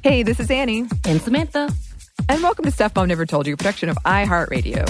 Hey, this is Anney. And Samantha. And welcome to Stuff Mom Never Told You, a production of iHeartRadio.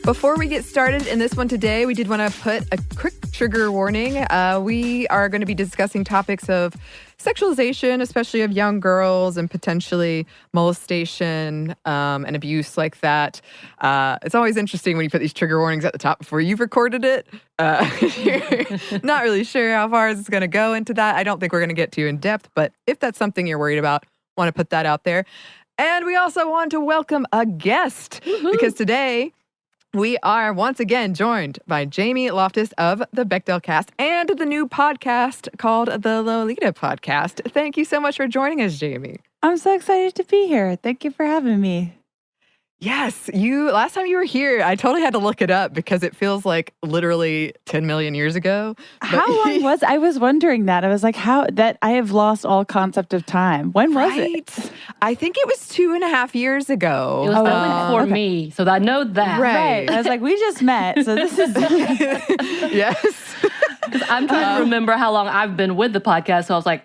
Before we get started in this one today, we did want to put a quick trigger warning. We are going to be discussing topics of sexualization, especially of young girls, and potentially molestation and abuse like that. It's always interesting when you put these trigger warnings at the top before you've recorded it. You're not really sure how far it's going to go into that. I don't think we're going to get too in depth, but if that's something you're worried about, want to put that out there. And we also want to welcome a guest because today we are once again joined by Jamie Loftus of the Bechdel cast and the new podcast called the Lolita podcast. Thank you so much for joining us, Jamie. I'm so excited to be here. Thank you for having me. Yes, last time you were here, I totally had to look it up because it feels like literally 10 million years ago. How long was I was wondering that. I was like, I have lost all concept of time. When was it? I think it was 2.5 years ago. It was before me, so I know that. Right. I was like, we just met, so this is... Yes. I'm trying to remember how long I've been with the podcast, so I was like,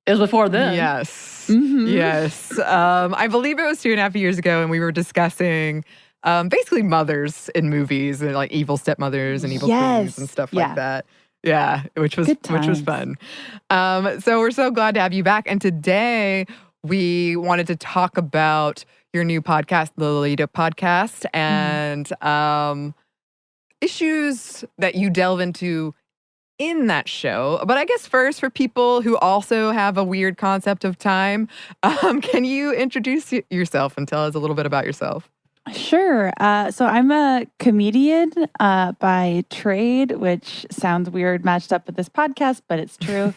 it was before then. Yes. Mm-hmm. Yes. I believe it was 2.5 years ago, and we were discussing basically mothers in movies and like evil stepmothers and evil queens and stuff like that. Yeah, which was fun. So we're so glad to have you back. And today we wanted to talk about your new podcast, the Lolita podcast, and issues that you delve into in that show. But I guess first, for people who also have a weird concept of time, can you introduce yourself and tell us a little bit about yourself? Sure. So I'm a comedian by trade, which sounds weird matched up with this podcast, but it's true.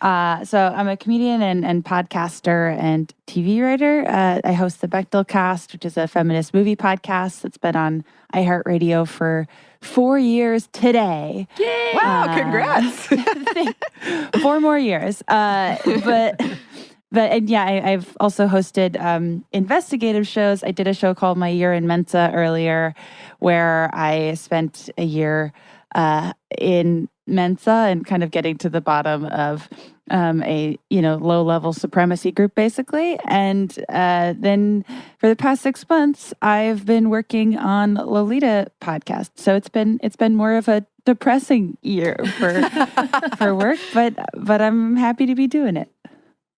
So I'm a comedian and podcaster and TV writer. I host the Bechdel cast, which is a feminist movie podcast that's been on iHeartRadio for 4 years today. Yay! Wow, congrats. 4 more years. But I've also hosted investigative shows. I did a show called My Year in Mensa earlier, where I spent a year in Mensa and kind of getting to the bottom of a low-level supremacy group, basically. And then for the past 6 months, I've been working on Lolita podcast. So it's been more of a depressing year for work, but I'm happy to be doing it.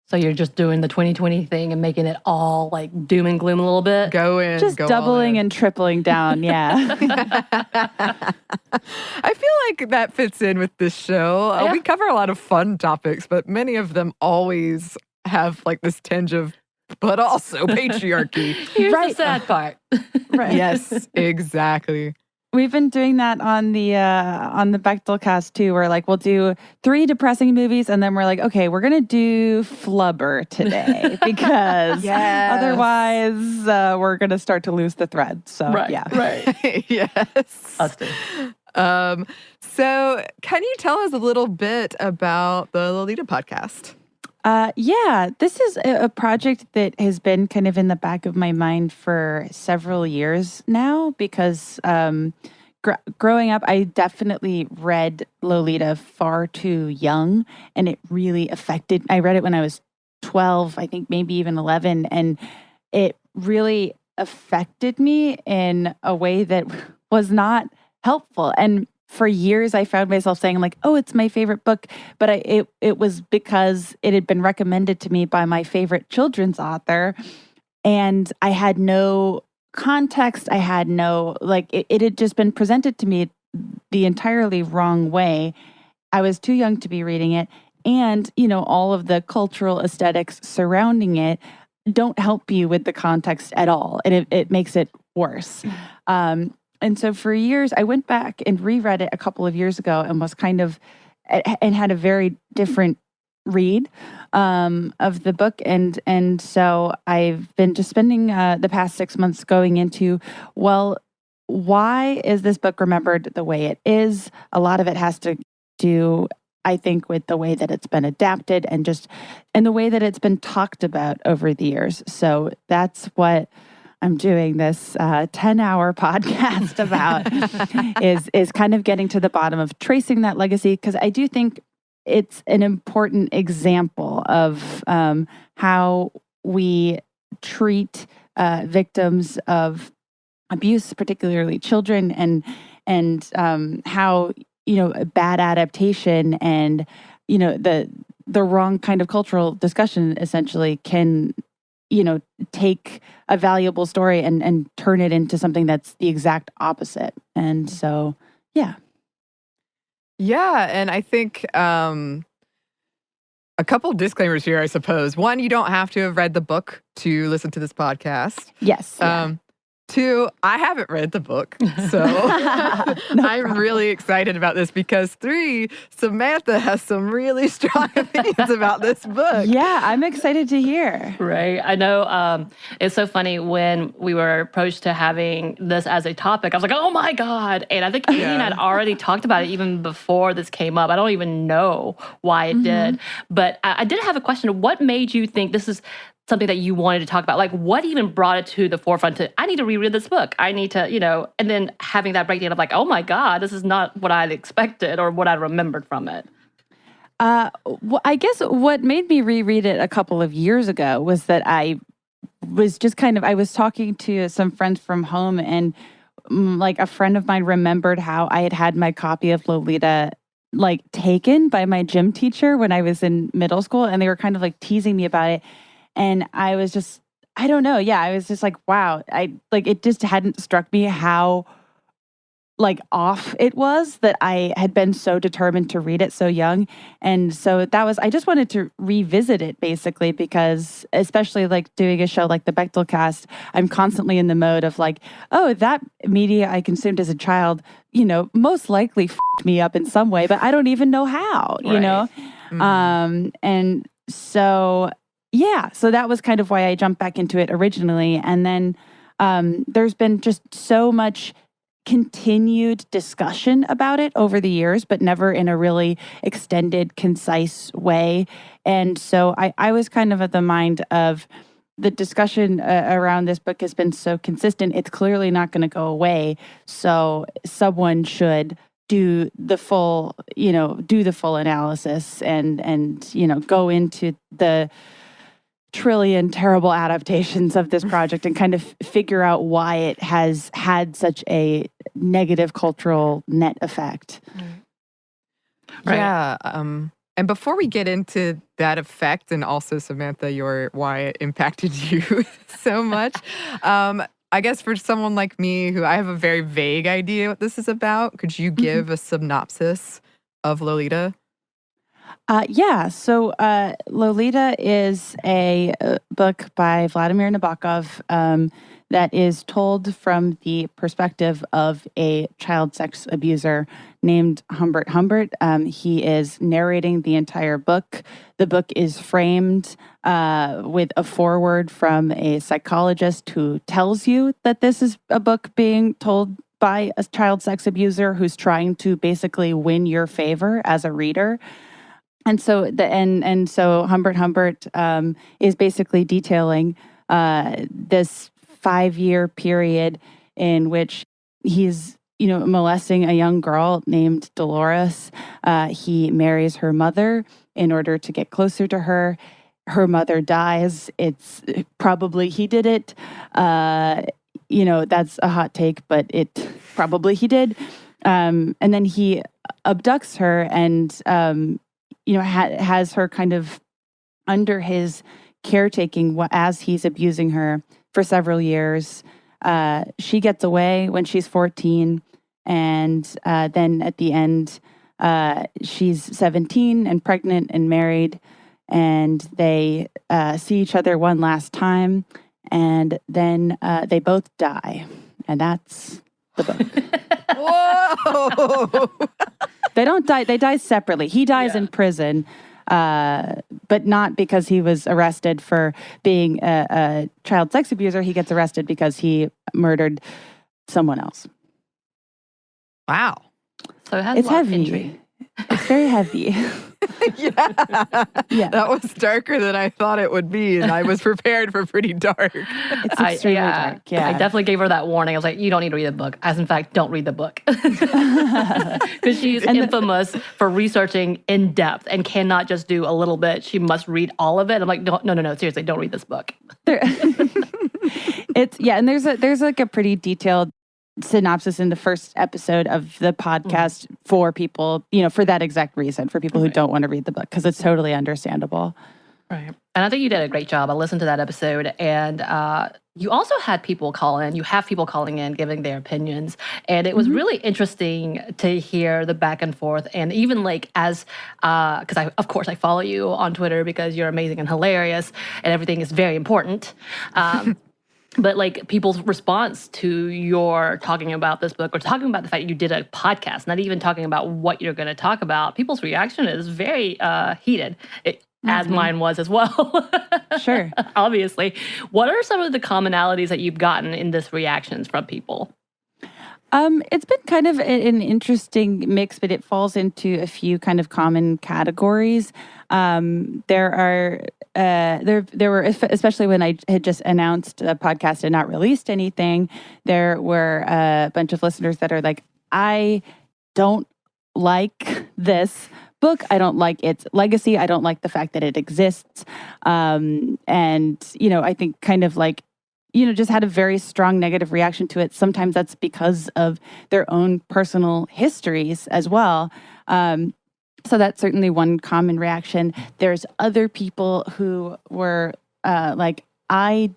So you're just doing the 2020 thing and making it all like doom and gloom a little bit? Just doubling and tripling down, yeah. I feel like that fits in with this show. We cover a lot of fun topics, but many of them always have like this tinge of, but also patriarchy. Here's the sad part. Right. Yes, exactly. We've been doing that on the Bechdel cast too, where like we'll do 3 depressing movies and then we're like, okay, we're gonna do Flubber today because otherwise we're gonna start to lose the thread. So right. Yes. Us too. So can you tell us a little bit about the Lolita podcast? This is a project that has been kind of in the back of my mind for several years now because growing up, I definitely read Lolita far too young, and it really I read it when I was 12, I think maybe even 11, and it really affected me in a way that was not helpful. And for years, I found myself saying, like, oh, it's my favorite book. But it was because it had been recommended to me by my favorite children's author. And I had no context. I had no, it had just been presented to me the entirely wrong way. I was too young to be reading it. And, all of the cultural aesthetics surrounding it don't help you with the context at all. And it makes it worse. And so for years, I went back and reread it a couple of years ago and was and had a very different read of the book. And so I've been just spending the past 6 months going into, well, why is this book remembered the way it is? A lot of it has to do, I think, with the way that it's been adapted and the way that it's been talked about over the years. So that's what I'm doing this 10-hour podcast about is kind of getting to the bottom of tracing that legacy, because I do think it's an important example of how we treat victims of abuse, particularly children, and how bad adaptation and the wrong kind of cultural discussion essentially can take a valuable story and turn it into something that's the exact opposite. And so, yeah. Yeah, and I think a couple disclaimers here, I suppose. One, you don't have to have read the book to listen to this podcast. Yes. Yeah. Two, I haven't read the book, so I'm really excited about this because three, Samantha has some really strong opinions about this book. Yeah, I'm excited to hear. Right. I know it's so funny when we were approached to having this as a topic. I was like, oh my God. And I think Ian had already talked about it even before this came up. I don't even know why it did. But I did have a question. What made you think this is something that you wanted to talk about? Like, what even brought it to the forefront to, I need to reread this book. I need to, and then having that breakdown of like, oh my God, this is not what I'd expected or what I remembered from it. Well, I guess what made me reread it a couple of years ago was that I was just I was talking to some friends from home, and like a friend of mine remembered how I had my copy of Lolita like taken by my gym teacher when I was in middle school, and they were kind of like teasing me about it. And I was just, I don't know. Yeah, I was just like, wow. It just hadn't struck me how like off it was that I had been so determined to read it so young. And so I just wanted to revisit it basically, because especially like doing a show like the Bechdel cast, I'm constantly in the mode of like, oh, that media I consumed as a child, most likely f***ed me up in some way, but I don't even know how, And so... yeah, so that was kind of why I jumped back into it originally. And then there's been just so much continued discussion about it over the years, but never in a really extended, concise way. And so I was kind of at the mind of the discussion around this book has been so consistent, it's clearly not going to go away. So someone should do the full analysis and go into the trillion terrible adaptations of this project and kind of figure out why it has had such a negative cultural net effect. Right. Yeah. And before we get into that effect and also, Samantha, why it impacted you so much, I guess for someone like me who I have a very vague idea what this is about, could you give a synopsis of Lolita? Yeah. So Lolita is a book by Vladimir Nabokov that is told from the perspective of a child sex abuser named Humbert Humbert. He is narrating the entire book. The book is framed with a foreword from a psychologist who tells you that this is a book being told by a child sex abuser who's trying to basically win your favor as a reader. And so so Humbert is basically detailing this 5-year period in which he's molesting a young girl named Dolores. He marries her mother in order to get closer to her. Her mother dies. It's probably he did it. That's a hot take, but probably he did. And then he abducts her and has her kind of under his caretaking as he's abusing her for several years. She gets away when she's 14, and then at the end, she's 17 and pregnant and married, and they see each other one last time, and then they both die, and that's the book. Whoa! They don't die. They die separately. He dies in prison, but not because he was arrested for being a child sex abuser. He gets arrested because he murdered someone else. Wow. So it has it's a lot heavy. of injury. It's very heavy. Yeah. That was darker than I thought it would be, and I was prepared for pretty dark. It's extremely dark. Yeah. I definitely gave her that warning. I was like, you don't need to read the book. As in fact, don't read the book. Because she's infamous for researching in depth and cannot just do a little bit. She must read all of it. I'm like, no, seriously, don't read this book. And there's like a pretty detailed synopsis in the first episode of the podcast for people, for that exact reason, for people who don't want to read the book, because it's totally understandable. Right. And I think you did a great job. I listened to that episode, and you also had people call in. You have people calling in, giving their opinions. And it was really interesting to hear the back and forth. And even like because I follow you on Twitter because you're amazing and hilarious, and everything is very important. But like people's response to your talking about this book or talking about the fact that you did a podcast, not even talking about what you're going to talk about, people's reaction is very heated, as mine was as well. Sure. Obviously. What are some of the commonalities that you've gotten in this reactions from people? It's been kind of an interesting mix, but it falls into a few kind of common categories. There were, especially when I had just announced the podcast and not released anything, there were a bunch of listeners that are like, I don't like this book. I don't like its legacy. I don't like the fact that it exists. And, I think kind of like, just had a very strong negative reaction to it. Sometimes that's because of their own personal histories as well. So that's certainly one common reaction. There's other people who were like, I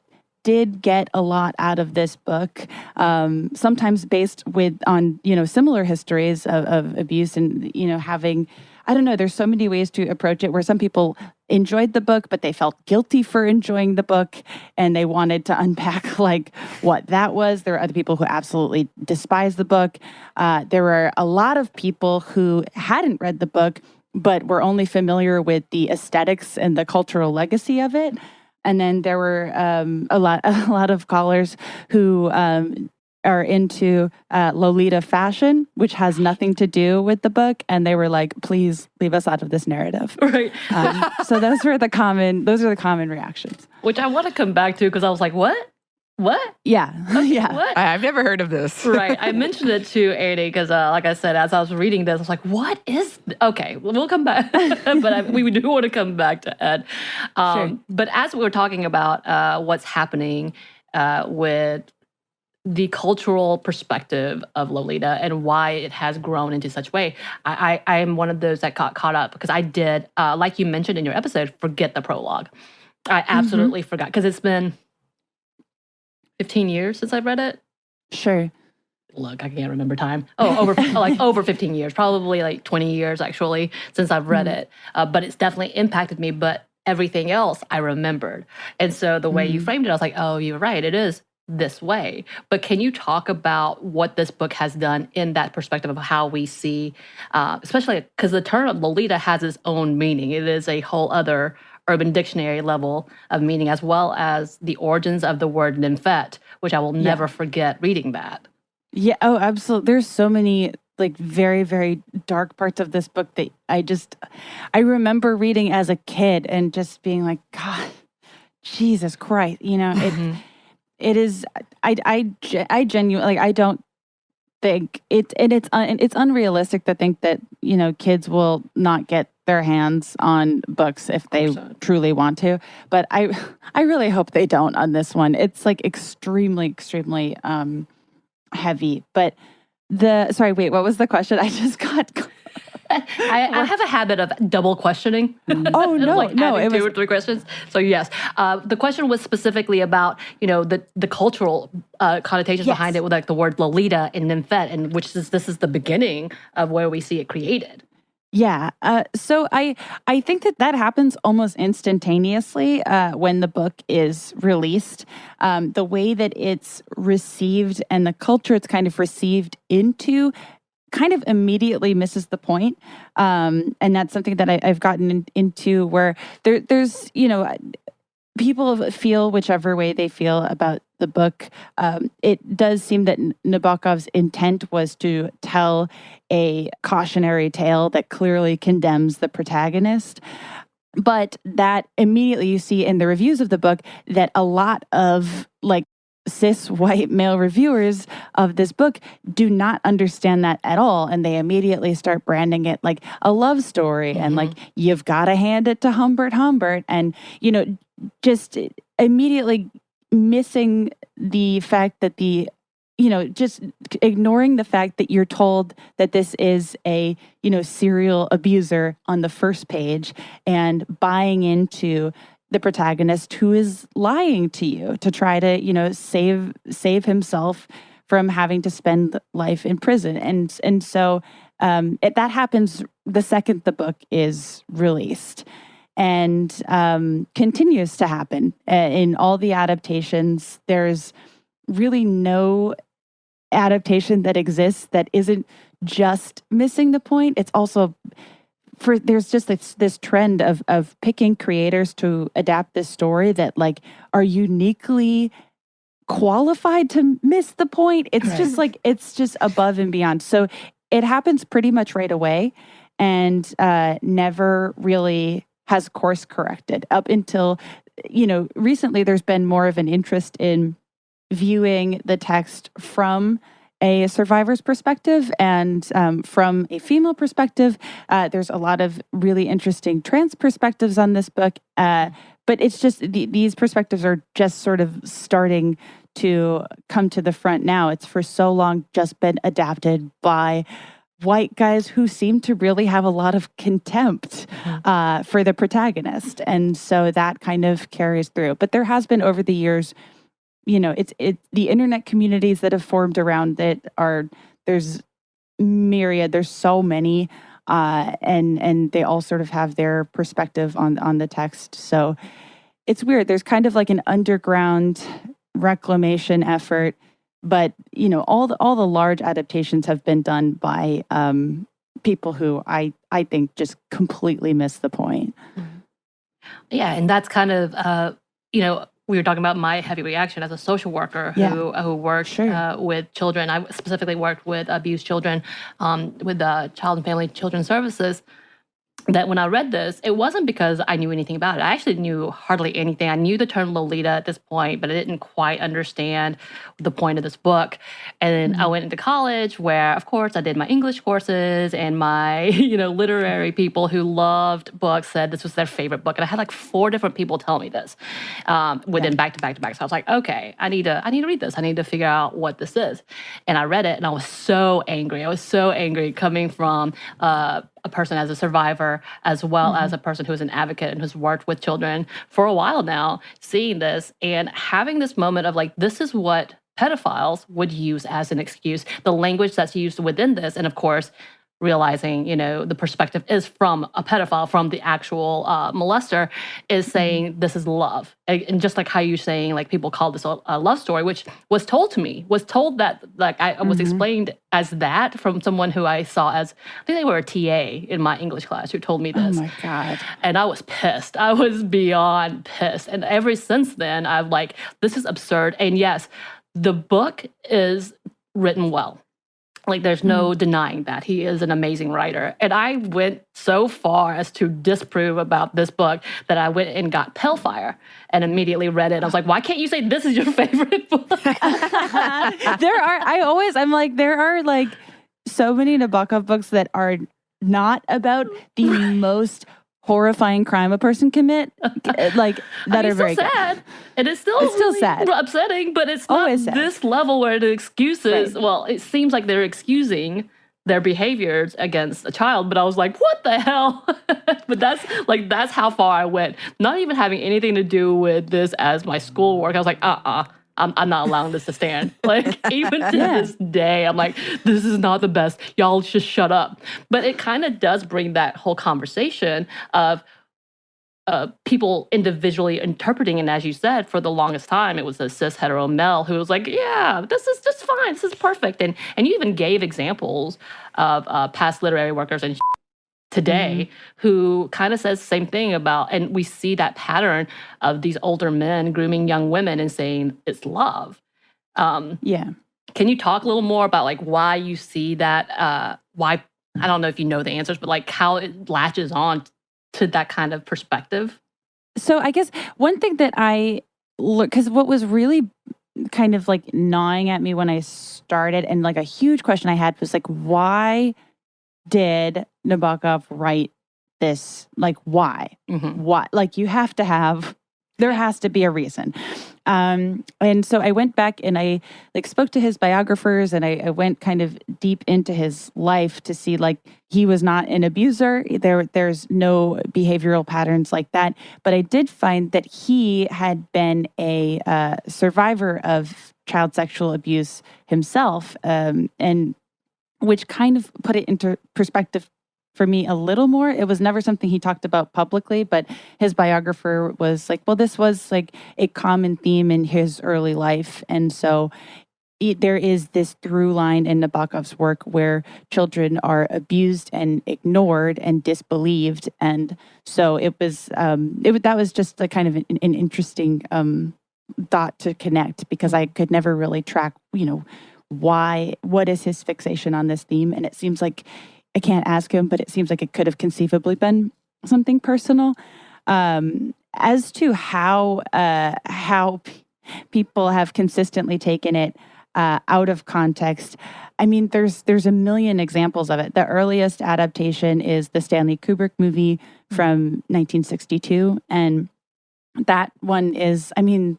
did get a lot out of this book, sometimes based on similar histories of abuse and, having, I don't know, there's so many ways to approach it where some people enjoyed the book, but they felt guilty for enjoying the book and they wanted to unpack like what that was. There were other people who absolutely despised the book. There were a lot of people who hadn't read the book, but were only familiar with the aesthetics and the cultural legacy of it. And then there were a lot of callers who are into Lolita fashion, which has nothing to do with the book, and they were like, "Please leave us out of this narrative." Right. So those are the common reactions. Which I want to come back to because I was like, "What? What? Yeah, okay, yeah. What? I've never heard of this. Right. I mentioned it to Anney because, like I said, as I was reading this, I was like, "What is?" Okay, we'll come back, but we do want to come back to Ed. Sure. But as we were talking about what's happening with the cultural perspective of Lolita and why it has grown into such a way, I am one of those that got caught up because I did, like you mentioned in your episode, forget the prologue. I absolutely forgot because it's been 15 years since I've read it. Sure. Look, I can't remember time. Over 15 years, probably like 20 years actually since I've read it. But it's definitely impacted me. But everything else I remembered. And so the way you framed it, I was like, oh, you're right. It is this way. But can you talk about what this book has done in that perspective of how we see, especially because the term Lolita has its own meaning. It is a whole other Urban Dictionary level of meaning, as well as the origins of the word nymphette, which I will never forget reading that. Yeah. Oh, absolutely. There's so many like very, very dark parts of this book that I remember reading as a kid and just being like, God, Jesus Christ, it is, I genuinely, like, I don't think it's unrealistic to think that, kids will not get their hands on books if they truly want to. But I really hope they don't on this one. It's like extremely, extremely heavy. But sorry, wait, what was the question? I just got... I have a habit of double questioning. Oh, no, it was 2 or 3 questions. So yes, the question was specifically about, the cultural connotations behind it with like the word Lolita and nymphette, and this is the beginning of where we see it created. Yeah. So I think that happens almost instantaneously when the book is released. The way that it's received and the culture it's kind of received into kind of immediately misses the point. And that's something that I've gotten into where there's, people feel whichever way they feel about the book, it does seem that Nabokov's intent was to tell a cautionary tale that clearly condemns the protagonist. But that immediately you see in the reviews of the book that a lot of like cis white male reviewers of this book do not understand that at all. And they immediately start branding it like a love story and like, you've got to hand it to Humbert. And, just immediately missing the fact that just ignoring the fact that you're told that this is a, serial abuser on the first page and buying into the protagonist who is lying to you to try to, save himself from having to spend life in prison. And so that happens the second the book is released and continues to happen in all the adaptations. There's really no adaptation that exists that isn't just missing the point. It's also there's just this trend of picking creators to adapt this story that like are uniquely qualified to miss the point. It's just like it's just above and beyond. So it happens pretty much right away and never really has course corrected up until recently. There's been more of an interest in viewing the text from a survivor's perspective and from a female perspective. There's a lot of really interesting trans perspectives on this book, but it's just these perspectives are just sort of starting to come to the front now. It's for so long just been adapted by white guys who seem to really have a lot of contempt for the protagonist. And so that kind of carries through. But there has been over the years, it's the internet communities that have formed around it there's myriad, there's so many, and they all sort of have their perspective on the text. So it's weird. There's kind of like an underground reclamation effort, but all the large adaptations have been done by people who I think just completely miss the point. Yeah, and that's kind of we were talking about my heavy reaction as a social worker who worked with children. I specifically worked with abused children with Child and Family Children's Services. That when I read this, it wasn't because I knew anything about it. I actually knew hardly anything. I knew the term Lolita at this point, but I didn't quite understand the point of this book. And then I went into college where, of course, I did my English courses and my, literary people who loved books said this was their favorite book. And I had like 4 different people tell me this within back to back to back. So I was like, okay, I need to read this. I need to figure out what this is. And I read it and I was so angry. I was so angry coming from a person as a survivor, as well as a person who is an advocate and who's worked with children for a while now, seeing this and having this moment of like, this is what pedophiles would use as an excuse, the language that's used within this. And of course, realizing, the perspective is from a pedophile, from the actual molester, is saying this is love. And just like how you're saying, like people call this a love story, which was told to me, was told that, like I was explained as that from someone who I saw as, I think they were a TA in my English class who told me this. Oh my God. And I was pissed. I was beyond pissed. And ever since then, I've like, this is absurd. And yes, the book is written well. Like, there's no denying that. He is an amazing writer. And I went so far as to disprove about this book that I went and got Pale and immediately read it. I was like, why can't you say this is your favorite book? There are like so many Nabokov books that are not about the most horrifying crime a person commit, like that are very sad. Good. And it's still really sad, upsetting, but it's not this level where the excuses. Right. Well, it seems like they're excusing their behaviors against a child, but I was like, what the hell? But that's how far I went. Not even having anything to do with this as my schoolwork. I was like, I'm not allowing this to stand. Like, even to this day, I'm like, this is not the best. Y'all just shut up. But it kind of does bring that whole conversation of people individually interpreting. And as you said, for the longest time, it was a cis hetero male who was like, yeah, this is just fine. This is perfect. And you even gave examples of past literary workers and today who kind of says the same thing about, and we see that pattern of these older men grooming young women and saying it's love. Yeah. Can you talk a little more about like why you see that, why, I don't know if you know the answers, but like how it latches on to that kind of perspective? So I guess one thing that I look, because what was really kind of like gnawing at me when I started, and like a huge question I had was like, why did Nabokov write this? Like, why? Why? Like, you have to have, there has to be a reason. And so I went back and I like spoke to his biographers, and I went kind of deep into his life to see like he was not an abuser. There's no behavioral patterns like that. But I did find that he had been a survivor of child sexual abuse himself, and which kind of put it into perspective for me a little more. It was never something he talked about publicly, but his biographer was like, well, this was like a common theme in his early life. And so there is this through line in Nabokov's work where children are abused and ignored and disbelieved. And so it was, that was just a kind of an interesting thought to connect, because I could never really track, what is his fixation on this theme? And it seems like, I can't ask him, but it seems like it could have conceivably been something personal. As to how people have consistently taken it out of context, I mean, there's a million examples of it. The earliest adaptation is the Stanley Kubrick movie from 1962, and that one is, I mean,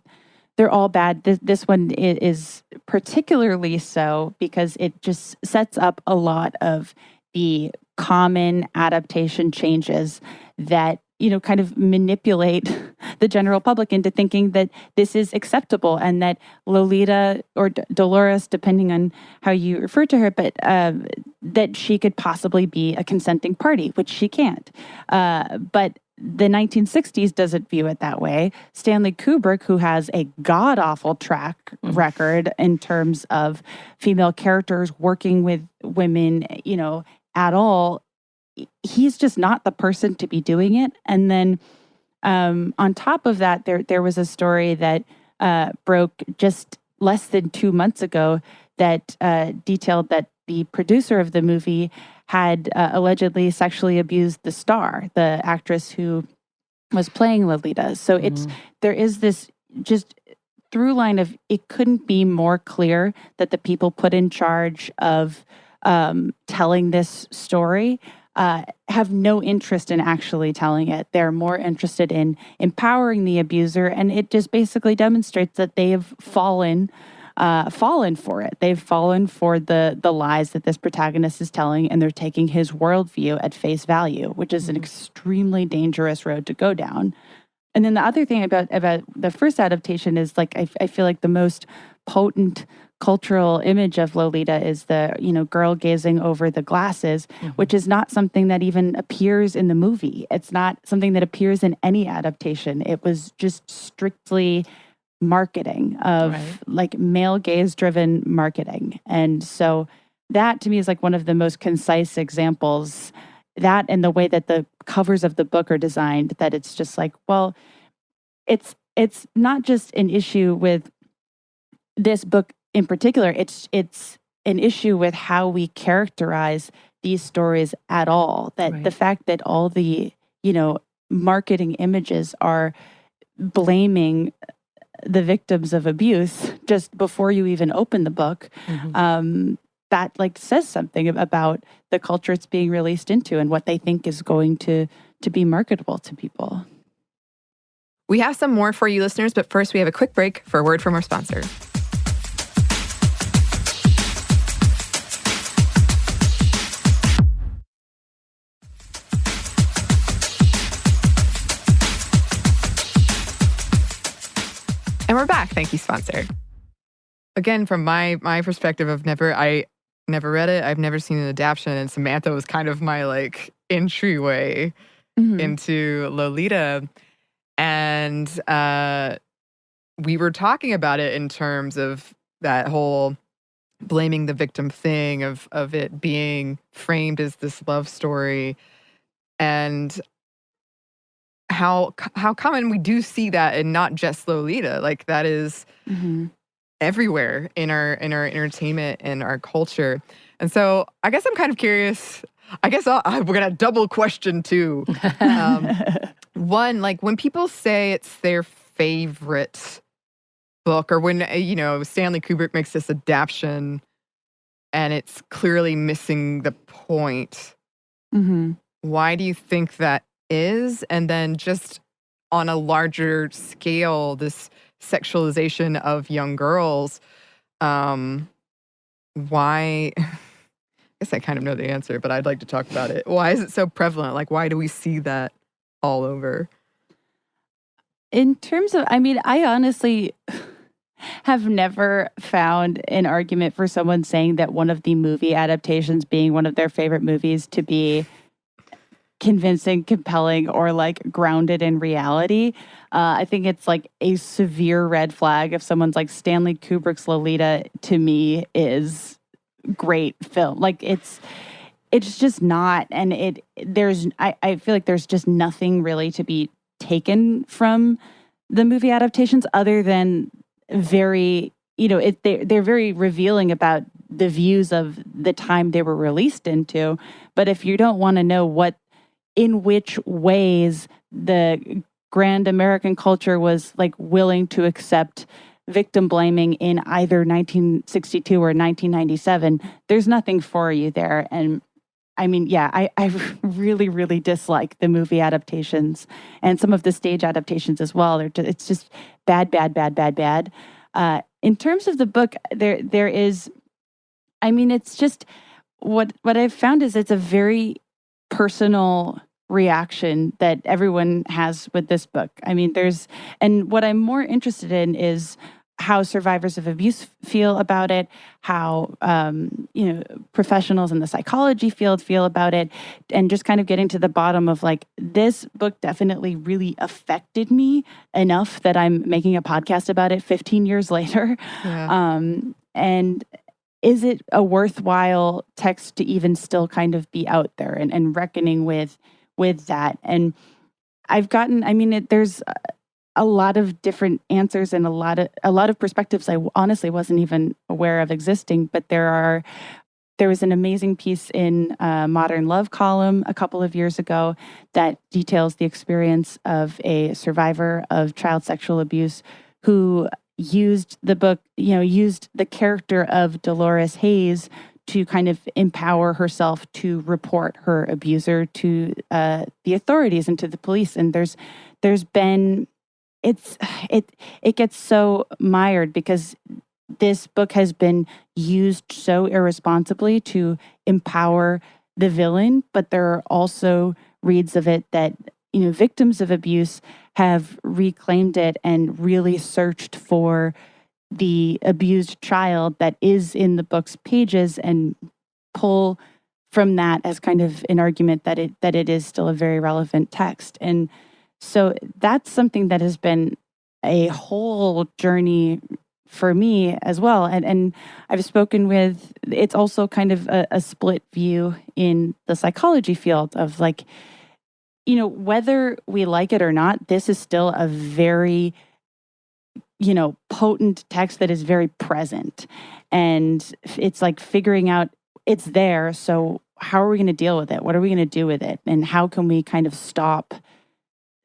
they're all bad. This one is particularly so because it just sets up a lot of the common adaptation changes that, kind of manipulate the general public into thinking that this is acceptable, and that Lolita or Dolores, depending on how you refer to her, but that she could possibly be a consenting party, which she can't. But the 1960s doesn't view it that way. Stanley Kubrick, who has a god-awful track record in terms of female characters working with women, at all, he's just not the person to be doing it. And then on top of that, there was a story that broke just less than 2 months ago that detailed that the producer of the movie had allegedly sexually abused the star, the actress who was playing Lolita. So there is this just through line of, it couldn't be more clear that the people put in charge of telling this story have no interest in actually telling it. They're more interested in empowering the abuser, and it just basically demonstrates that they have fallen for it. They've fallen for the lies that this protagonist is telling, and they're taking his worldview at face value, which is an extremely dangerous road to go down. And then the other thing about the first adaptation is like I feel like the most potent cultural image of Lolita is the girl gazing over the glasses, which is not something that even appears in the movie. It's not something that appears in any adaptation. It was just strictly marketing of like male gaze driven marketing. And so that to me is like one of the most concise examples, that and the way that the covers of the book are designed, that it's just like, well, it's not just an issue with this book in particular, it's an issue with how we characterize these stories at all. That the fact that all the, marketing images are blaming the victims of abuse just before you even open the book, that like says something about the culture it's being released into and what they think is going to be marketable to people. We have some more for you listeners, but first we have a quick break for a word from our sponsor. And we're back. Thank you, sponsor. Again, from my perspective, I never read it. I've never seen an adaptation, and Samantha was kind of my like entryway into Lolita. And we were talking about it in terms of that whole blaming the victim thing of it being framed as this love story. and how common we do see that, and not just Lolita. Like that is everywhere in our entertainment and our culture. And so I guess I'm kind of curious. I guess we're gonna double question too. One, like when people say it's their favorite book, or when Stanley Kubrick makes this adaptation and it's clearly missing the point. Why do you think that is? And then just on a larger scale, this sexualization of young girls, why? I guess I kind of know the answer, but I'd like to talk about it. Why is it so prevalent? Like, why do we see that all over? In terms of, I honestly have never found an argument for someone saying that one of the movie adaptations being one of their favorite movies to be convincing, compelling, or like grounded in reality. I think it's like a severe red flag if someone's like, Stanley Kubrick's Lolita to me is great film. Like it's just not, and I feel like there's just nothing really to be taken from the movie adaptations other than very, they're very revealing about the views of the time they were released into. But if you don't want to know in which ways the grand American culture was like willing to accept victim blaming in either 1962 or 1997, there's nothing for you there. And I really, really dislike the movie adaptations and some of the stage adaptations as well. It's just bad. In terms of the book, there is, it's just what I've found is it's a very personal reaction that everyone has with this book. And what I'm more interested in is how survivors of abuse feel about it, how professionals in the psychology field feel about it, and just kind of getting to the bottom of like, this book definitely really affected me enough that I'm making a podcast about it 15 years later. Yeah. And is it a worthwhile text to even still kind of be out there and reckoning with that? And I've gotten, there's a lot of different answers and a lot of perspectives I honestly wasn't even aware of existing. But there was an amazing piece in Modern Love column a couple of years ago that details the experience of a survivor of child sexual abuse who used the book, used the character of Dolores Hayes to kind of empower herself to report her abuser to the authorities and to the police. And there's been it gets so mired because this book has been used so irresponsibly to empower the villain, but there are also reads of it that victims of abuse have reclaimed it and really searched for the abused child that is in the book's pages and pull from that as kind of an argument that it is still a very relevant text. And so that's something that has been a whole journey for me as well. And I've spoken with, it's also kind of a split view in the psychology field of like, whether we like it or not, this is still a very, potent text that is very present. And it's like figuring out it's there. So how are we going to deal with it? What are we going to do with it? And how can we kind of stop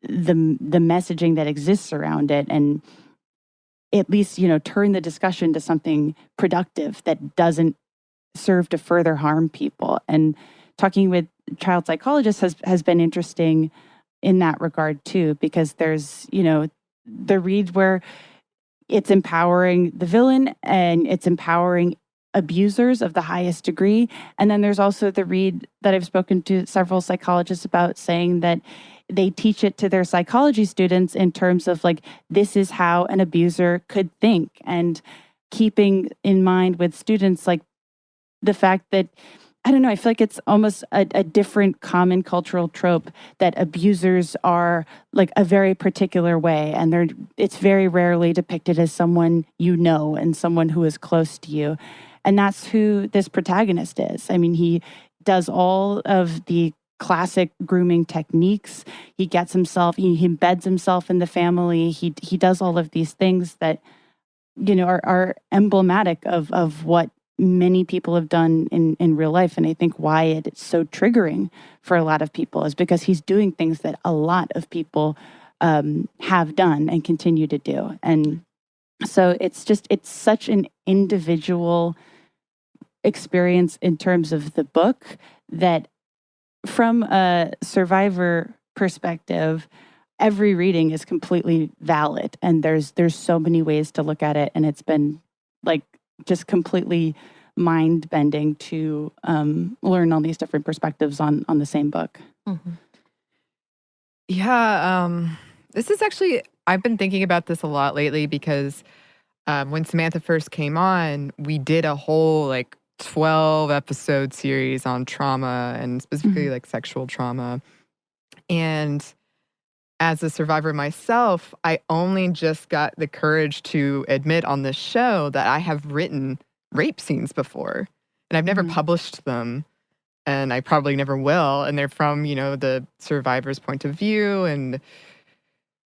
the messaging that exists around it and at least, turn the discussion to something productive that doesn't serve to further harm people. And talking with child psychologists has been interesting in that regard too, because there's, the reads where it's empowering the villain and it's empowering abusers of the highest degree. And then there's also the read that I've spoken to several psychologists about saying that they teach it to their psychology students in terms of like, this is how an abuser could think, and keeping in mind with students like the fact that, I don't know, I feel like it's almost a different common cultural trope that abusers are like a very particular way, and it's very rarely depicted as someone and someone who is close to you. And that's who this protagonist is. He does all of the classic grooming techniques. He gets himself, he embeds himself in the family. He does all of these things that, are emblematic of what many people have done in real life. And I think why it's so triggering for a lot of people is because he's doing things that a lot of people have done and continue to do. And so it's such an individual experience in terms of the book that from a survivor perspective, every reading is completely valid. And there's so many ways to look at it. And it's been like just completely mind-bending to learn all these different perspectives on the same book. Mm-hmm. Yeah, this is actually, I've been thinking about this a lot lately because when Samantha first came on, we did a whole 12 episode series on trauma and specifically sexual trauma. And as a survivor myself, I only just got the courage to admit on this show that I have written rape scenes before. And I've never published them. And I probably never will. And they're from, the survivor's point of view. And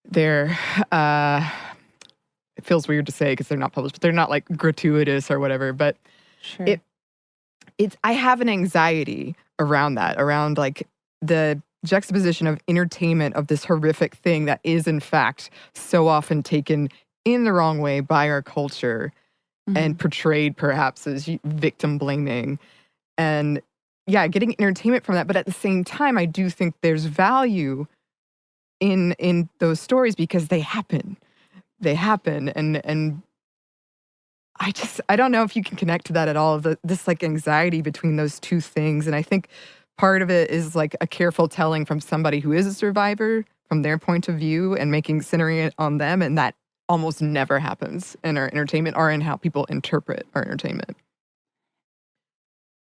they're, it feels weird to say because they're not published, but they're not gratuitous or whatever. But sure. I have an anxiety around that, around the juxtaposition of entertainment of this horrific thing that is in fact so often taken in the wrong way by our culture and portrayed perhaps as victim blaming. And yeah, getting entertainment from that. But at the same time, I do think there's value in those stories because they happen. They happen. And I don't know if you can connect to that at all, this anxiety between those two things. And I think part of it is a careful telling from somebody who is a survivor from their point of view and centering it on them. And that almost never happens in our entertainment or in how people interpret our entertainment.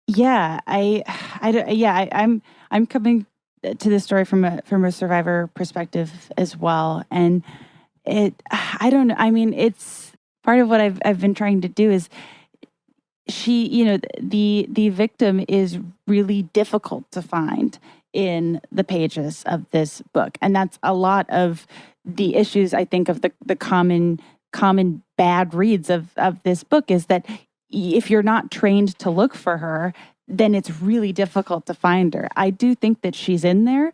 Yeah, I'm coming to this story from a survivor perspective as well. And I don't know. I mean, it's part of what I've been trying to do is the victim is really difficult to find in the pages of this book. And that's a lot of the issues, I think, of the common bad reads of this book is that if you're not trained to look for her, then it's really difficult to find her. I do think that she's in there.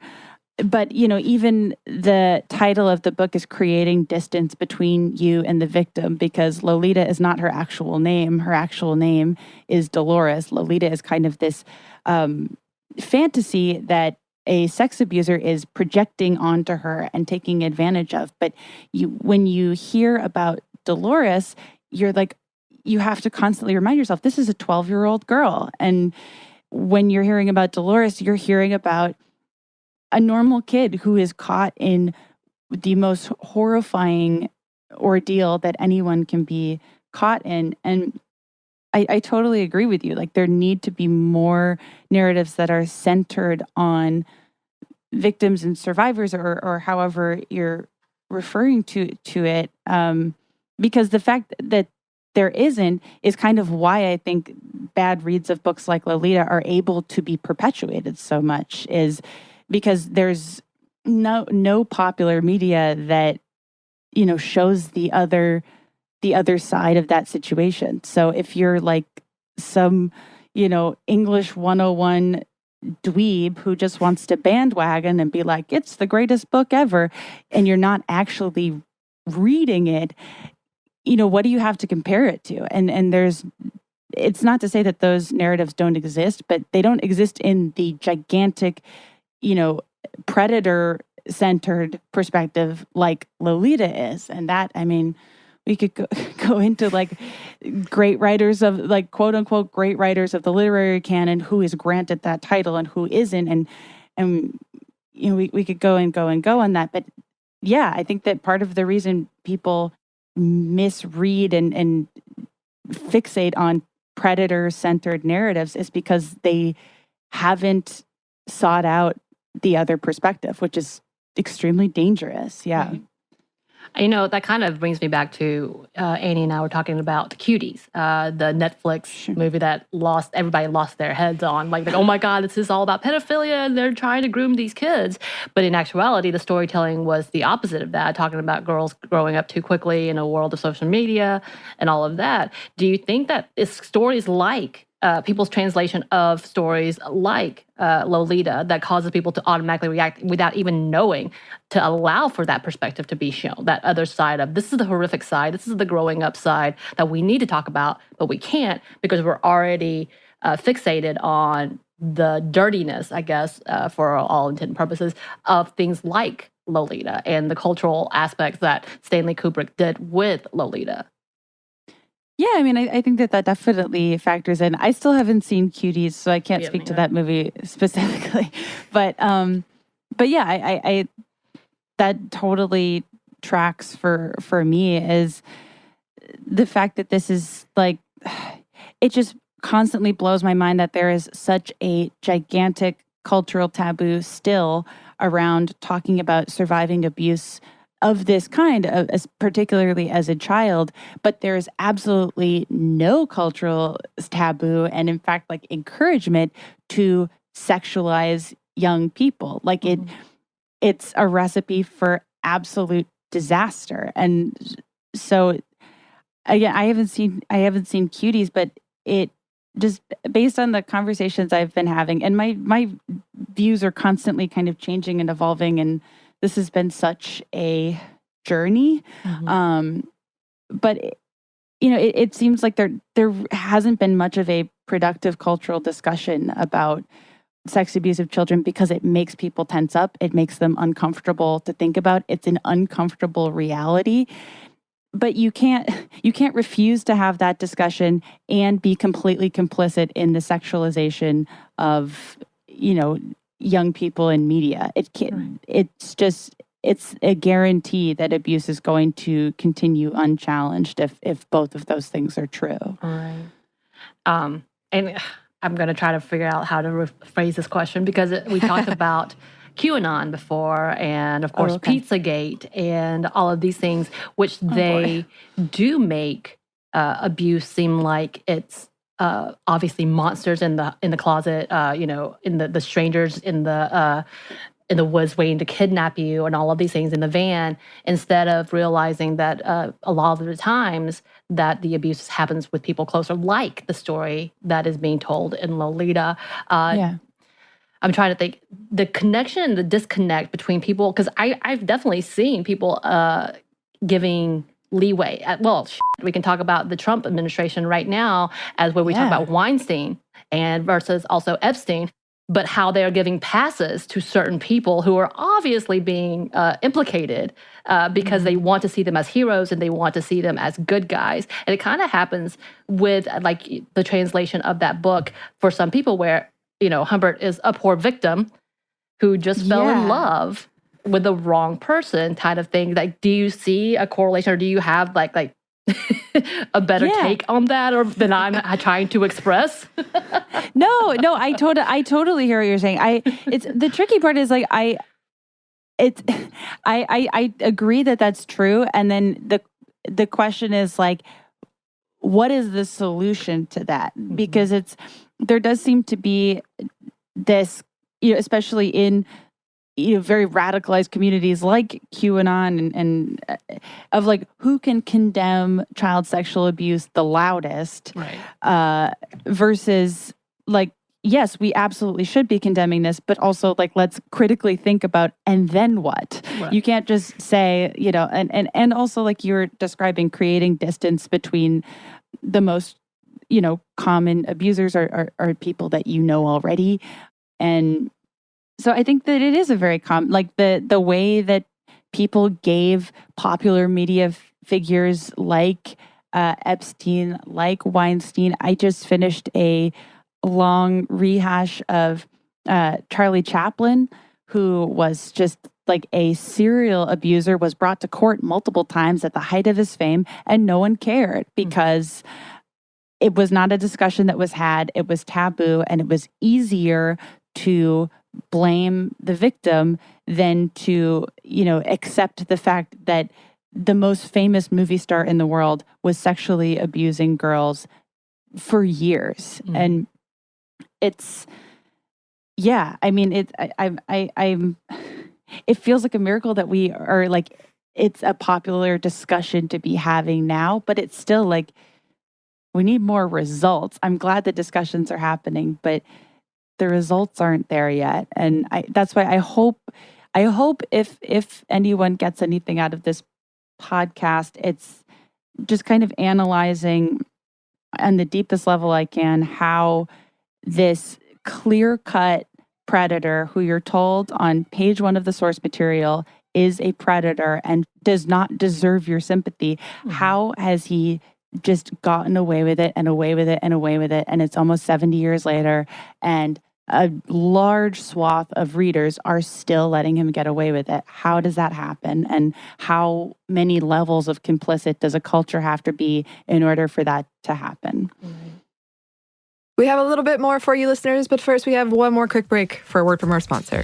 But, even the title of the book is creating distance between you and the victim because Lolita is not her actual name. Her actual name is Dolores. Lolita is kind of this fantasy that a sex abuser is projecting onto her and taking advantage of. But when you hear about Dolores, you're you have to constantly remind yourself, this is a 12-year-old girl. And when you're hearing about Dolores, you're hearing about a normal kid who is caught in the most horrifying ordeal that anyone can be caught in. And I totally agree with you. There need to be more narratives that are centered on victims and survivors or however you're referring to it. Because the fact that there isn't is kind of why I think bad reads of books like Lolita are able to be perpetuated so much is because there's no popular media that shows the other side of that situation. So if you're some English 101 dweeb who just wants to bandwagon and be like it's the greatest book ever and you're not actually reading it, what do you have to compare it to? And it's not to say that those narratives don't exist, but they don't exist in the gigantic predator-centered perspective like Lolita is. And that, I mean, we could go into great writers of quote unquote great writers of the literary canon who is granted that title and who isn't. And we could go and go and go on that. But yeah, I think that part of the reason people misread and fixate on predator-centered narratives is because they haven't sought out the other perspective, which is extremely dangerous. Yeah. That kind of brings me back to Anney and I were talking about the Cuties, the Netflix movie that everybody lost their heads on. Like, oh my God, this is all about pedophilia and they're trying to groom these kids. But in actuality, the storytelling was the opposite of that, talking about girls growing up too quickly in a world of social media and all of that. Do you think that it's stories like people's translation of stories like Lolita that causes people to automatically react without even knowing, to allow for that perspective to be shown, that other side of, this is the horrific side, this is the growing up side that we need to talk about, but we can't because we're already fixated on the dirtiness, I guess, for all intent and purposes, of things like Lolita and the cultural aspects that Stanley Kubrick did with Lolita? Yeah, I mean, I think that definitely factors in. I still haven't seen Cuties, so I can't speak to that movie specifically. But yeah, I that totally tracks for me, is the fact that this is like, it just constantly blows my mind that there is such a gigantic cultural taboo still around talking about surviving abuse of this kind, particularly as a child, but there is absolutely no cultural taboo, and in fact, like, encouragement to sexualize young people. Like, it's a recipe for absolute disaster. And so, again, I haven't seen Cuties, but it just, based on the conversations I've been having, and my views are constantly kind of changing and evolving, and this has been such a journey. But it seems like there hasn't been much of a productive cultural discussion about sex abuse of children because it makes people tense up. It makes them uncomfortable to think about. It's an uncomfortable reality. But you can't refuse to have that discussion and be completely complicit in the sexualization of, young people in media. It can't. It's a guarantee that abuse is going to continue unchallenged if both of those things are true. Right. And I'm going to try to figure out how to rephrase this question, because we talked about QAnon before, and of course Pizzagate and all of these things, which they do make abuse seem like it's obviously monsters in the closet, in the strangers in the woods waiting to kidnap you, and all of these things in the van, instead of realizing that a lot of the times that the abuse happens with people closer, like the story that is being told in Lolita. I'm trying to think the connection and the disconnect between people, because I've definitely seen people giving leeway. We can talk about the Trump administration right now as where we talk about Weinstein and versus also Epstein, but how they are giving passes to certain people who are obviously being implicated because they want to see them as heroes and they want to see them as good guys. And it kind of happens with like the translation of that book for some people where, Humbert is a poor victim who just fell in love with the wrong person kind of thing. Like, do you see a correlation, or do you have like a better take on that, or than I'm trying to express? No, I totally hear what you're saying. It's the tricky part is like I agree that that's true, and then the question is like, what is the solution to that? Because there does seem to be this, especially in very radicalized communities like QAnon and of like, who can condemn child sexual abuse the loudest, right? Versus like, yes, we absolutely should be condemning this, but also like, let's critically think about, and then what? Right. You can't just say, and also like you were describing, creating distance between the most, common abusers are people that already. And so I think that it is a very common, like the way that people gave popular media figures like Epstein, like Weinstein. I just finished a long rehash of Charlie Chaplin, who was just like a serial abuser, was brought to court multiple times at the height of his fame, and no one cared because it was not a discussion that was had. It was taboo, and it was easier to blame the victim than to, accept the fact that the most famous movie star in the world was sexually abusing girls for years. Mm. And it's, yeah, I mean, it feels like a miracle that we are like, it's a popular discussion to be having now, but it's still like, we need more results. I'm glad the discussions are happening, but the results aren't there yet. And that's why I hope if anyone gets anything out of this podcast, it's just kind of analyzing on the deepest level I can how this clear-cut predator who you're told on page 1 of the source material is a predator and does not deserve your sympathy. Mm-hmm. How has he just gotten away with it and away with it and away with it? And it's almost 70 years later, and a large swath of readers are still letting him get away with it. How does that happen? And how many levels of complicit does a culture have to be in order for that to happen? We have a little bit more for you listeners, but first we have one more quick break for a word from our sponsor.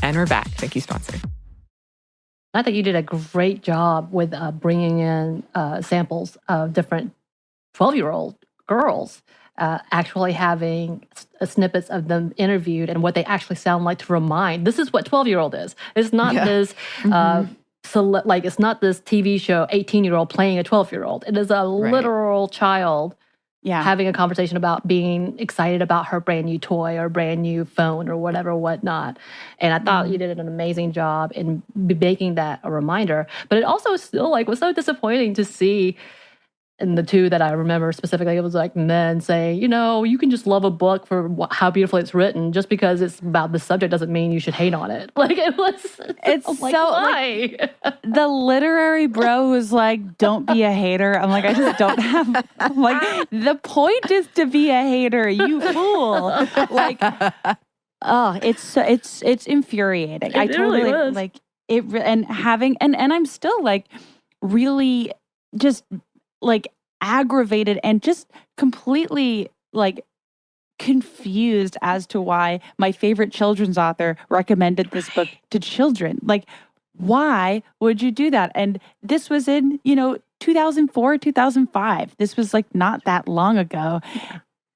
And we're back. Thank you, sponsor. I think you did a great job with bringing in samples of different 12-year-old girls, actually having snippets of them interviewed and what they actually sound like to remind. This is what 12-year-old is. It's not this, it's not this TV show 18-year-old playing a 12-year-old. It is a literal child having a conversation about being excited about her brand new toy or brand new phone or whatnot. And I thought you did an amazing job in making that a reminder. But it also still was so disappointing to see. And the two that I remember specifically, it was like men saying, you can just love a book for how beautifully it's written. Just because it's about the subject doesn't mean you should hate on it. It's so why? The literary bro who's like, don't be a hater. I'm like, I just don't have, I'm like, the point is to be a hater, you fool. It's infuriating. I totally was. And I'm still really just aggravated and just completely confused as to why my favorite children's author recommended this book to children. Why would you do that? And this was in, 2004, 2005. This was not that long ago.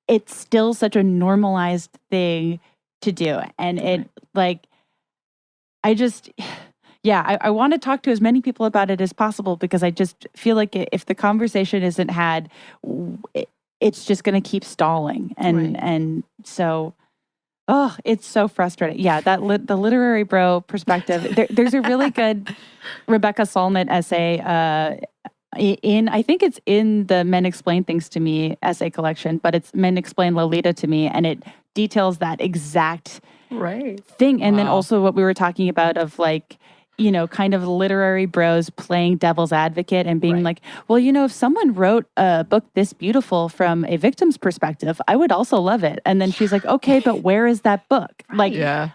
It's still such a normalized thing to do. And I want to talk to as many people about it as possible because I just feel like if the conversation isn't had, it's just going to keep stalling. And so, it's so frustrating. Yeah, the literary bro perspective. There's a really good Rebecca Solnit essay I think it's in the Men Explain Things to Me essay collection, but it's Men Explain Lolita to Me, and it details that exact thing. And then also what we were talking about of kind of literary bros playing devil's advocate and being if someone wrote a book this beautiful from a victim's perspective, I would also love it. And then she's like, okay, but where is that book?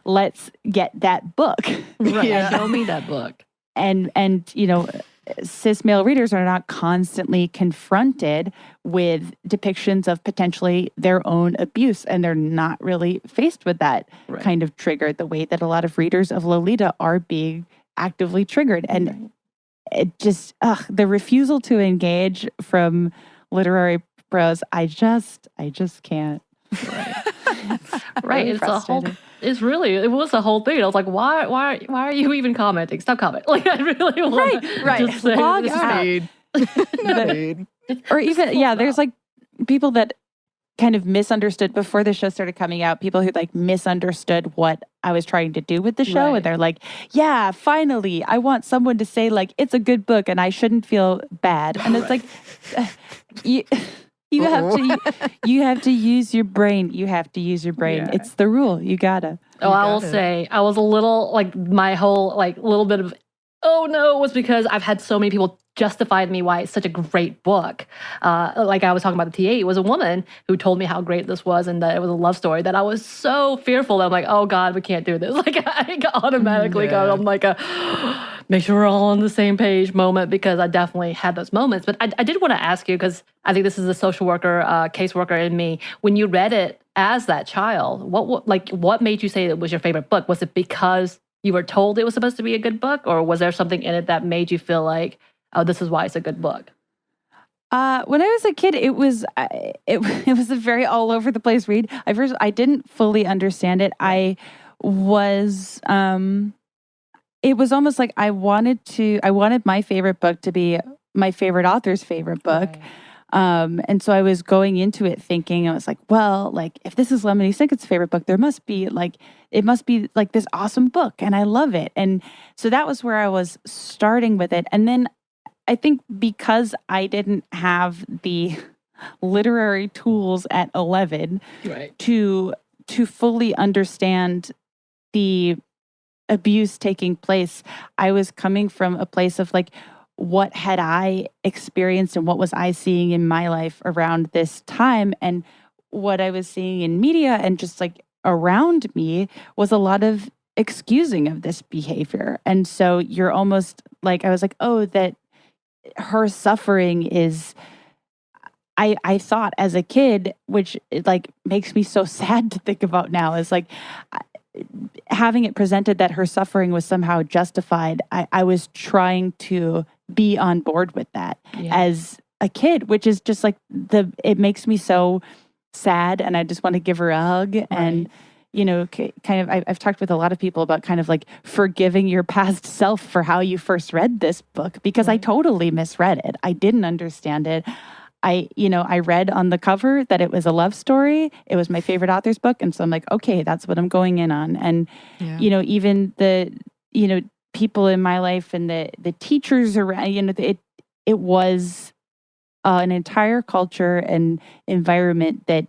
Let's get that book. Show me that book. And cis male readers are not constantly confronted with depictions of potentially their own abuse, and they're not really faced with that kind of trigger the way that a lot of readers of Lolita are being actively triggered. And it just the refusal to engage from literary bros, I just can't. It was a whole thing. I was like, why are you even commenting? Stop commenting. I really want to just say log out. Or even there's people that kind of misunderstood before the show started coming out, people who misunderstood what I was trying to do with the show. And they're like, yeah, finally, I want someone to say it's a good book and I shouldn't feel bad. And it's you have to use your brain. You have to use your brain. It's the rule. You gotta. I will say, I was a little my whole little bit of was because I've had so many people justify to me why it's such a great book. I was talking about the TA, it was a woman who told me how great this was and that it was a love story that I was so fearful that I'm like, oh God, we can't do this. I automatically got on make sure we're all on the same page moment, because I definitely had those moments. But I did want to ask you, because I think this is a social worker, caseworker in me. When you read it as that child, what made you say it was your favorite book? Was it because you were told it was supposed to be a good book, or was there something in it that made you feel like, oh, this is why it's a good book? When I was a kid, it was a very all over the place read. I didn't fully understand it. It was almost like I wanted my favorite book to be my favorite author's favorite book. Right. And so I was going into it thinking, I was like, well, like if this is Lemony Snicket's favorite book, it must be like this awesome book, and I love it. And so that was where I was starting with it. And then I think because I didn't have the literary tools at 11 right. to fully understand the abuse taking place, I was coming from a place of like, what had I experienced and what was I seeing in my life around this time? And what I was seeing in media and just like around me was a lot of excusing of this behavior. And so you're almost like, I was like, oh, that her suffering is, I thought as a kid, which it like makes me so sad to think about now, is like having it presented that her suffering was somehow justified. I was trying to be on board with that as a kid, which is just like it makes me so sad, and I just want to give her a hug. Right. And kind of, I've talked with a lot of people about kind of like forgiving your past self for how you first read this book, because I totally misread it. I didn't understand it. I read on the cover that it was a love story. It was my favorite author's book. And so I'm like, okay, that's what I'm going in on. And, even the, people in my life and the teachers around, it was an entire culture and environment that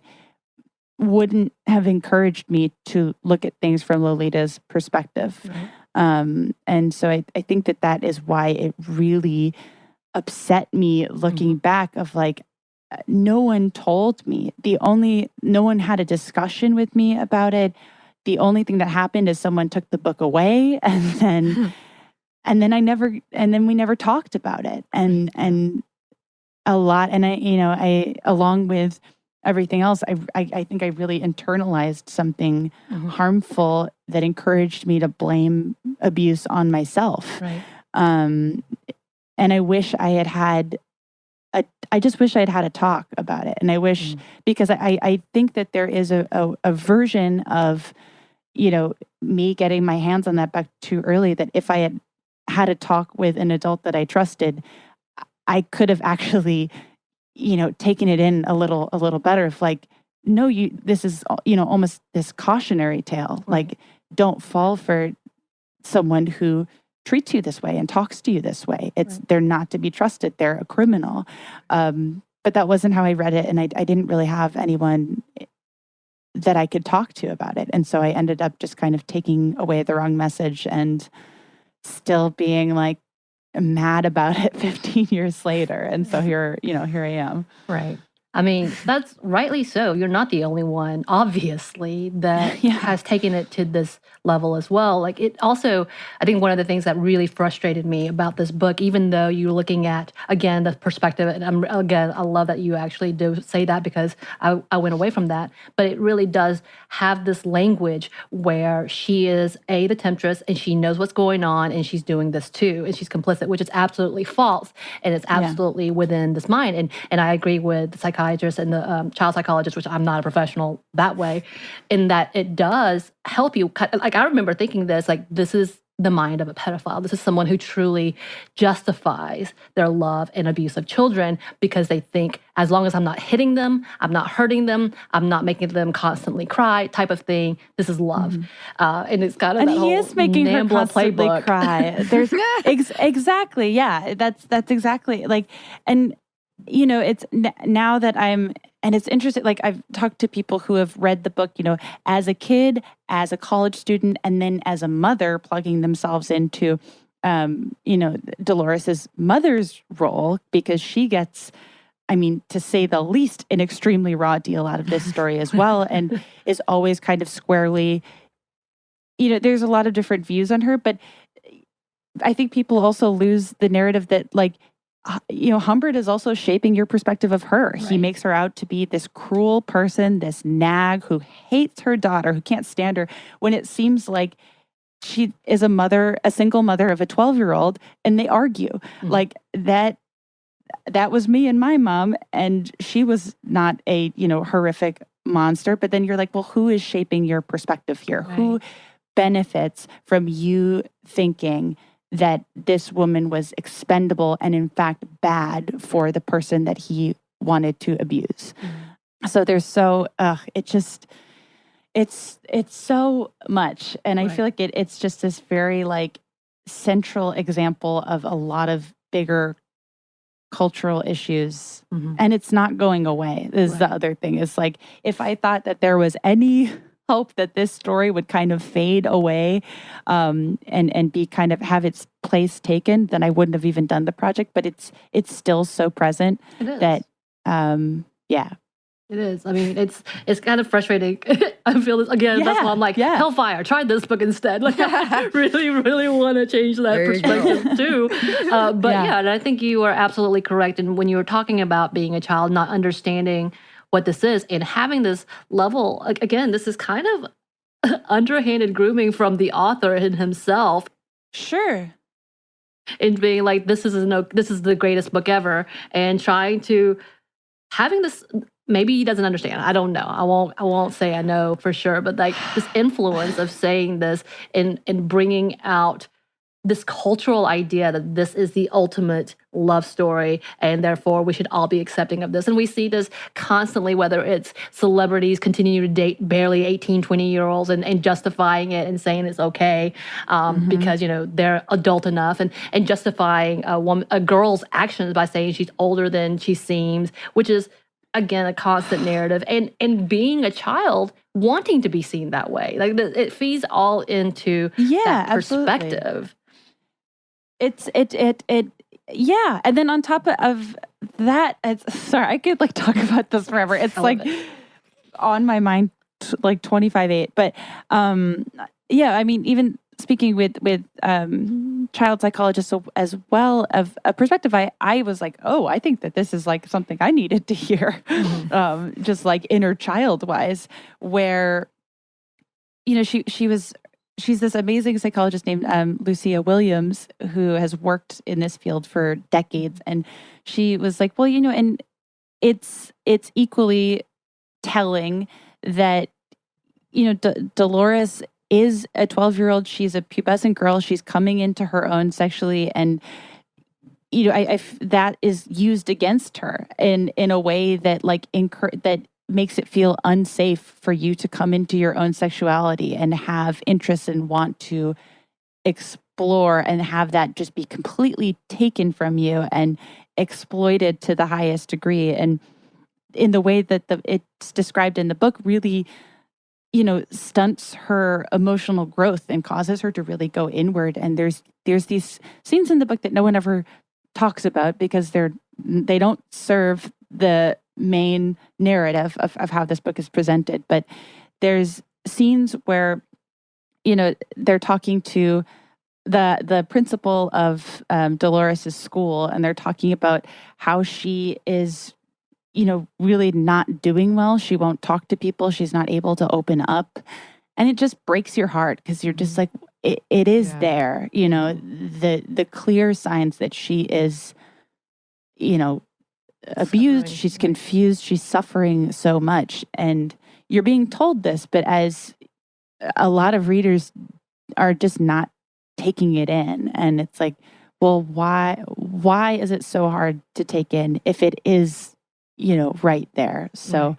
wouldn't have encouraged me to look at things from Lolita's perspective. Right. And so I think that is why it really upset me looking back of like, no one told me. No one had a discussion with me about it. The only thing that happened is someone took the book away, and then we never talked about it. And a lot, and I along with everything else, I think I really internalized something harmful that encouraged me to blame abuse on myself. Right. And I wish I just wish I'd had a talk about it. And I wish, because I think that there is a version of, me getting my hands on that book too early, that if I had a talk with an adult that I trusted, I could have actually, taken it in a little better. If like, no, this is, almost this cautionary tale. Like, don't fall for someone who treats you this way and talks to you this way. They're not to be trusted. They're a criminal. But that wasn't how I read it. And I didn't really have anyone that I could talk to about it. And so I ended up just kind of taking away the wrong message and still being like mad about it 15 years later. And so here I am. Right. I mean, that's rightly so. You're not the only one, obviously, that has taken it to this level as well. Like, it also, I think one of the things that really frustrated me about this book, even though you're looking at, again, the perspective, and I love that you actually do say that, because I went away from that, but it really does have this language where she is, the temptress, and she knows what's going on, and she's doing this too, and she's complicit, which is absolutely false, and it's absolutely within this mind. And I agree with the psychiatrist and the child psychologist, which I'm not a professional that way, in that it does help you. Like, I remember thinking this, like, this is the mind of a pedophile. This is someone who truly justifies their love and abuse of children, because they think, as long as I'm not hitting them, I'm not hurting them, I'm not making them constantly cry, type of thing, this is love. And it's kind of and that whole he is making her constantly playbook. Cry. There's exactly, yeah. That's exactly like, and it's now that and it's interesting, like I've talked to people who have read the book, as a kid, as a college student, and then as a mother, plugging themselves into, Dolores's mother's role, because she gets, to say the least, an extremely raw deal out of this story as well, and is always kind of squarely, there's a lot of different views on her, but I think people also lose the narrative that like, Humbert is also shaping your perspective of her. Right. He makes her out to be this cruel person, this nag who hates her daughter, who can't stand her, when it seems like she is a single mother of a 12-year-old, and they argue. Mm-hmm. Like that was me and my mom, and she was not a, horrific monster. But then you're like, well, who is shaping your perspective here? Right. Who benefits from you thinking that this woman was expendable and in fact bad for the person that he wanted to abuse? Mm-hmm. So there's it's so much. And I feel like it's just this very like central example of a lot of bigger cultural issues. Mm-hmm. And it's not going away. This is the other thing. It's like, if I thought that there was any hope that this story would kind of fade away and be kind of have its place taken, then I wouldn't have even done the project. But it's still so present that it is. I mean, it's kind of frustrating. I feel this again. That's why I'm like, Hellfire. Try this book instead. Like, I really, really want to change that perspective too. But and I think you are absolutely correct. And when you were talking about being a child, not understanding what this is, and having this level, again, this is kind of underhanded grooming from the author in himself. Sure. And being like, this is the greatest book ever, and trying to having this. Maybe he doesn't understand. I don't know. I won't say I know for sure. But like this influence of saying this and bringing out this cultural idea that this is the ultimate love story, and therefore we should all be accepting of this. And we see this constantly, whether it's celebrities continue to date barely 18, 20-year-olds and justifying it and saying it's okay because, they're adult enough, and justifying a girl's actions by saying she's older than she seems, which is, again, a constant narrative, and being a child wanting to be seen that way. Like it feeds all into that perspective. Absolutely. And then on top of that, sorry, I could like talk about this forever. It's like on my mind like 25/8. But I mean, even speaking with child psychologists as well, of a perspective, I was like, oh, I think that this is like something I needed to hear, just like inner child wise, where, she's this amazing psychologist named Lucia Williams, who has worked in this field for decades. And she was like, well, and it's equally telling that, Dolores is a 12-year-old. She's a pubescent girl. She's coming into her own sexually. And, that is used against her in a way that like that makes it feel unsafe for you to come into your own sexuality and have interests and want to explore, and have that just be completely taken from you and exploited to the highest degree. And in the way that it's described in the book, really, stunts her emotional growth and causes her to really go inward. And there's these scenes in the book that no one ever talks about because they don't serve the main narrative of how this book is presented. But there's scenes where, they're talking to the principal of Dolores' school, and they're talking about how she is, really not doing well. She won't talk to people. She's not able to open up. And it just breaks your heart because you're just like, it is there, the clear signs that she is, abused, she's confused, she's suffering so much. And you're being told this, but as a lot of readers are just not taking it in. And it's like, well, why is it so hard to take in if it is, right there? So,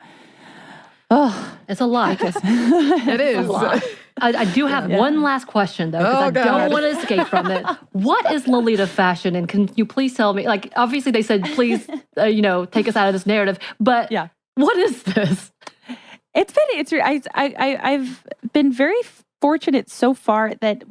it's a lot. It is. A lot. I do have one last question, though, because I don't want to escape from it. What is Lolita fashion? And can you please tell me, like, obviously they said, please, take us out of this narrative. But what is this? I've been very fortunate so far that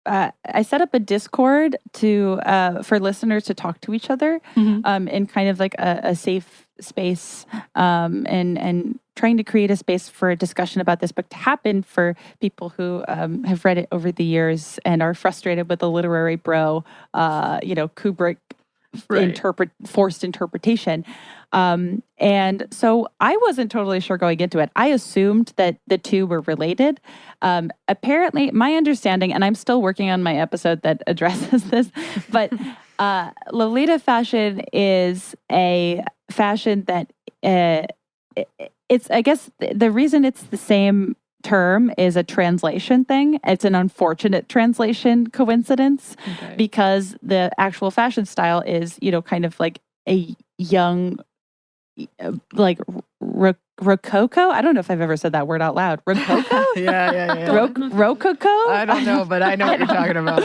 I set up a Discord for listeners to talk to each other in kind of like a safe space and trying to create a space for a discussion about this book to happen for people who have read it over the years and are frustrated with the literary Kubrick forced interpretation. And so I wasn't totally sure going into it. I assumed that the two were related. Apparently, my understanding, and I'm still working on my episode that addresses this, but Lolita fashion is a fashion that it's, I guess, the reason it's the same term is a translation thing. It's an unfortunate translation coincidence because the actual fashion style is, kind of like a young, like Rococo. I don't know if I've ever said that word out loud. Rococo? Yeah. Rococo? I don't know, but I know what you're talking about.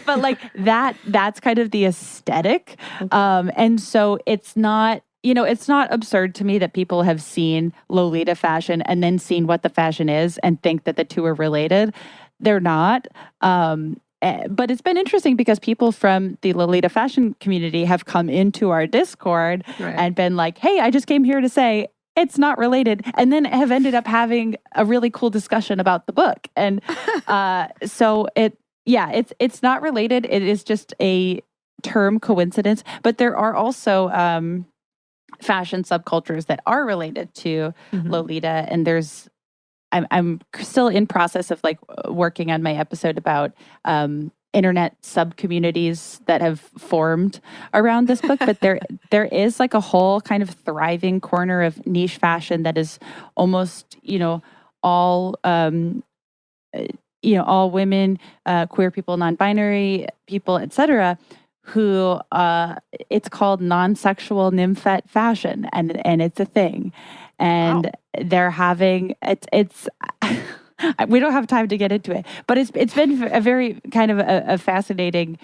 But like that's kind of the aesthetic. And so it's not, it's not absurd to me that people have seen Lolita fashion and then seen what the fashion is and think that the two are related. They're not. But it's been interesting because people from the Lolita fashion community have come into our Discord and been like, hey, I just came here to say it's not related. And then have ended up having a really cool discussion about the book. And so it's not related. It is just a term coincidence. But there are also fashion subcultures that are related to Lolita. And I'm still in process of like working on my episode about internet sub-communities that have formed around this book. But there is like a whole kind of thriving corner of niche fashion that is almost, all women, queer people, non-binary people, etc., who it's called non-sexual nymphette fashion, and it's a thing. And they're having it's we don't have time to get into it, but it's been a very kind of a fascinating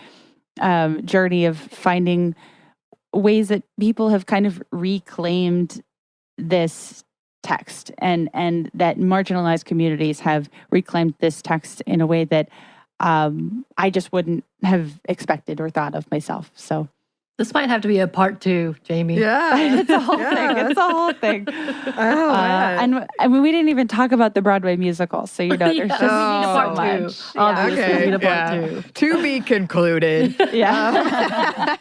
journey of finding ways that people have kind of reclaimed this text and that marginalized communities have reclaimed this text in a way that I just wouldn't have expected or thought of myself. So this might have to be a part 2, Jamie. Yeah. It's a whole thing. It's a whole thing. Oh, man. And we didn't even talk about the Broadway musical. So, there's just so much. Obviously, we need a part 2. To be concluded. Yeah.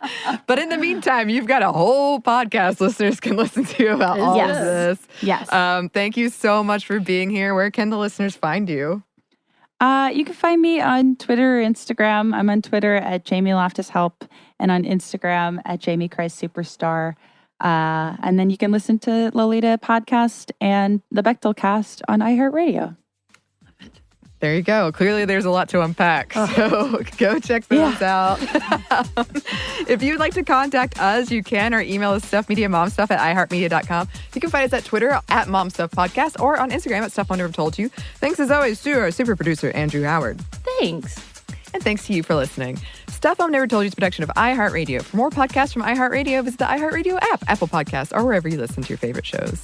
But in the meantime, you've got a whole podcast listeners can listen to about all of this. Yes. Thank you so much for being here. Where can the listeners find you? You can find me on Twitter or Instagram. I'm on Twitter at Jamie Loftus Help and on Instagram at Jamie Christ Superstar. And then you can listen to Lolita podcast and the Bechdel cast on iHeartRadio. There you go. Clearly, there's a lot to unpack. So go check those out. If you'd like to contact us, you can. Our email is stuffmediamomstuff@iheartmedia.com. You can find us at Twitter at MomStuffPodcast or on Instagram at Stuff I Never Told You. Thanks as always to our super producer, Andrew Howard. Thanks. And thanks to you for listening. Stuff I've Never Told You is a production of iHeartRadio. For more podcasts from iHeartRadio, visit the iHeartRadio app, Apple Podcasts, or wherever you listen to your favorite shows.